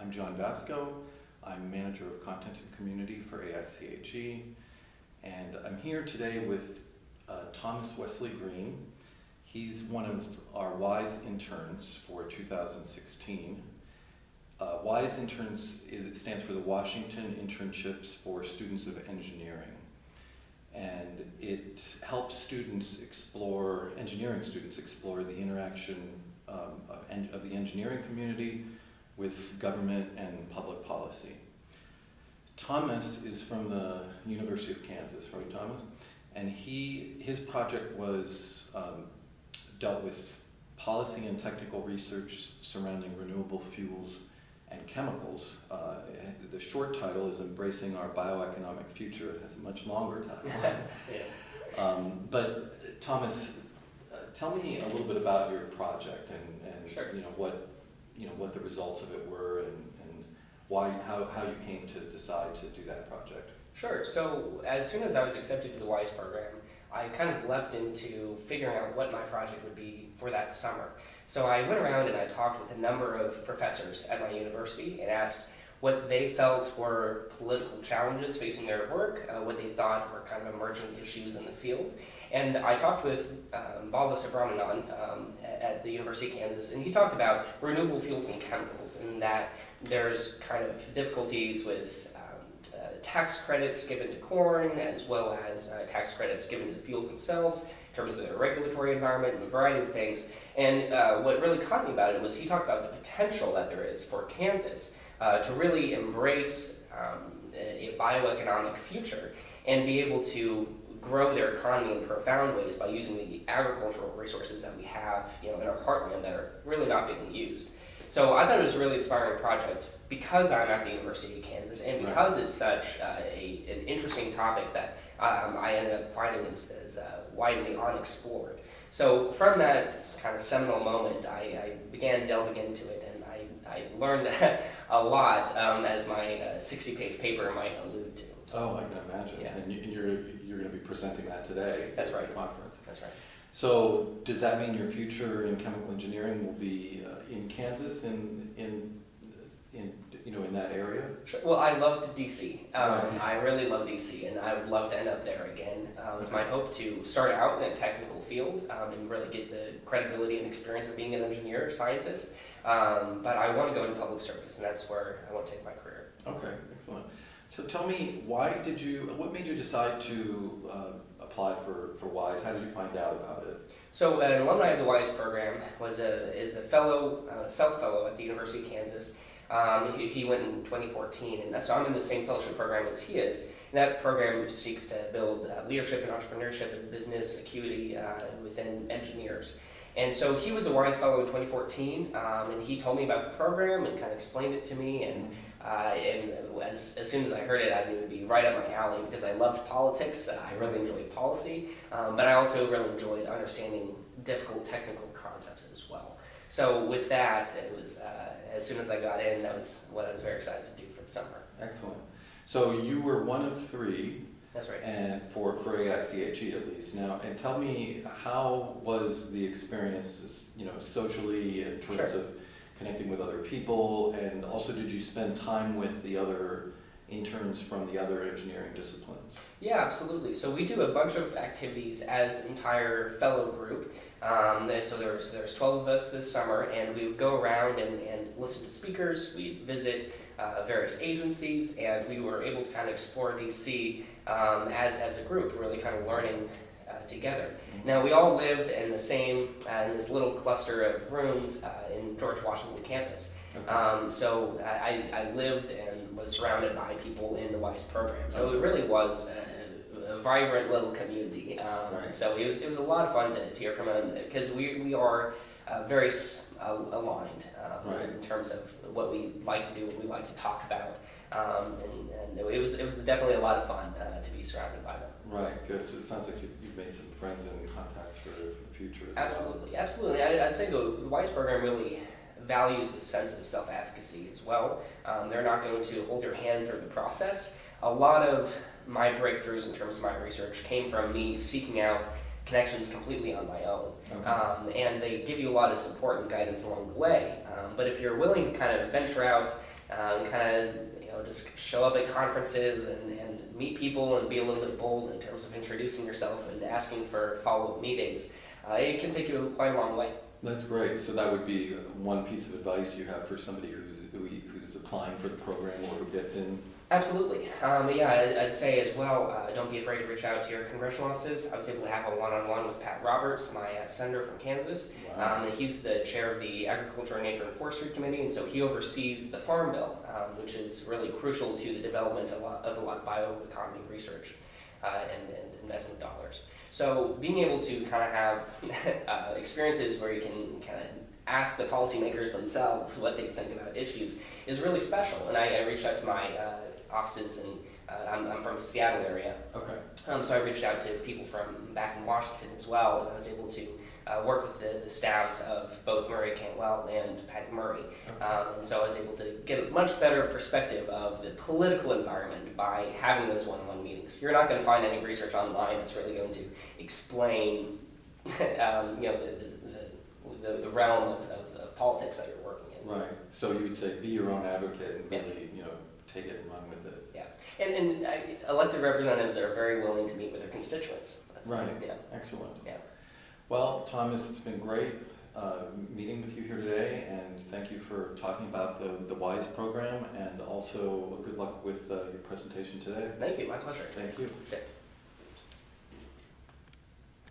I'm John Vasco. I'm Manager of Content and Community for AIChE, and I'm here today with Tomas Wesley Green. He's one of our WISE interns for 2016. WISE interns stands for the Washington Internships for Students of Engineering, and it helps students explore, engineering students explore the interaction of the engineering community with government and public policy. Tomas is from the University of Kansas, right, Tomas? And his project was dealt with policy and technical research surrounding renewable fuels and chemicals. The short title is Embracing Our Bioeconomic Future. It has a much longer title. Yes. But Tomas, tell me a little bit about your project and Sure. what the results of it were and how you came to decide to do that project. Sure. So as soon as I was accepted to the WISE program, I kind of leapt into figuring out what my project would be for that summer. So I went around and I talked with a number of professors at my university and asked what they felt were political challenges facing their work, what they thought were kind of emerging issues in the field. And I talked with Bala Subramanian at the University of Kansas, and he talked about renewable fuels and chemicals, and that there's kind of difficulties with tax credits given to corn, as well as tax credits given to the fuels themselves, in terms of the regulatory environment and a variety of things. And what really caught me about it was he talked about the potential that there is for Kansas to really embrace a bioeconomic future and be able to grow their economy in profound ways by using the agricultural resources that we have, in our heartland that are really not being used. So I thought it was a really inspiring project because I'm at the University of Kansas and because it's such an interesting topic that I ended up finding is widely unexplored. So from that kind of seminal moment, I began delving into it, and I learned a lot, as my 60-page paper might allude to. Oh, I can imagine. Yeah. And you're going to be presenting that today That's at right. the conference. That's right. So does that mean your future in chemical engineering will be in Kansas, in that area? Sure. Well, I loved DC. Right. I really love DC, and I would love to end up there again. It's my hope to start out in a technical field and really get the credibility and experience of being an engineer or scientist. But I want to go into public service, and that's where I want to take my career. Okay, excellent. So tell me, what made you decide to apply for WISE? How did you find out about it? So an alumni of the WISE program is a fellow, South Fellow at the University of Kansas. He went in 2014, and so I'm in the same fellowship program as he is. And that program seeks to build leadership and entrepreneurship and business acuity within engineers. And so he was a WISE Fellow in 2014, and he told me about the program and kind of explained it to me. And as soon as I heard it, I knew it would be right up my alley because I loved politics. I really enjoyed policy, but I also really enjoyed understanding difficult technical concepts as well. So with that, it was as soon as I got in, that was what I was very excited to do for the summer. Excellent. So you were one of three. That's right. And for AIChE at least. Now, and tell me, how was the experience, socially in terms of connecting with other people, and also did you spend time with the other interns from the other engineering disciplines? Yeah, absolutely. So we do a bunch of activities as an entire fellow group. So there's 12 of us this summer, and we would go around and listen to speakers. We visit various agencies, and we were able to kind of explore DC as a group, really kind of learning together. Now, we all lived in the same, in this little cluster of rooms in George Washington campus. Okay. So I lived and was surrounded by people in the WISE program. So it really was a vibrant little community. Right. So it was a lot of fun to hear from them because we are very aligned Right. in terms of what we like to do, what we like to talk about. And it was definitely a lot of fun to be surrounded by them. Right, good. So it sounds like you've made some friends and contacts for the future as Absolutely, absolutely. I'd say the WISE program really values a sense of self-efficacy as well. They're not going to hold your hand through the process. A lot of my breakthroughs in terms of my research came from me seeking out connections completely on my own. Okay. And they give you a lot of support and guidance along the way. But if you're willing to kind of venture out kind of just show up at conferences and meet people and be a little bit bold in terms of introducing yourself and asking for follow-up meetings. It can take you quite a long way. That's great. So that would be one piece of advice you have for somebody who's applying for the program or who gets in. Absolutely. Yeah, I'd say as well, don't be afraid to reach out to your congressional offices. I was able to have a one-on-one with Pat Roberts, my senator from Kansas. Wow. He's the chair of the Agriculture, Nature, and Forestry Committee, and so he oversees the Farm Bill, which is really crucial to the development of a lot of bioeconomy research and investment dollars. So being able to kind of have experiences where you can kind of ask the policymakers themselves what they think about issues is really special. And I reached out to my offices, and I'm from the Seattle area. Okay. So I reached out to people from back in Washington as well, and I was able to work with the staffs of both Murray Cantwell and Patty Murray. Okay. And so I was able to get a much better perspective of the political environment by having those one-on-one meetings. You're not going to find any research online that's really going to explain the realm of politics that you're working in. Right. So you would say be your own advocate and really, take it and run with it. Yeah. And elected representatives are very willing to meet with their constituents. Right. Yeah. Excellent. Yeah. Well, Thomas, it's been great meeting with you here today, and thank you for talking about the WISE program, and also good luck with your presentation today. Thank you. My pleasure. Thank you. Okay.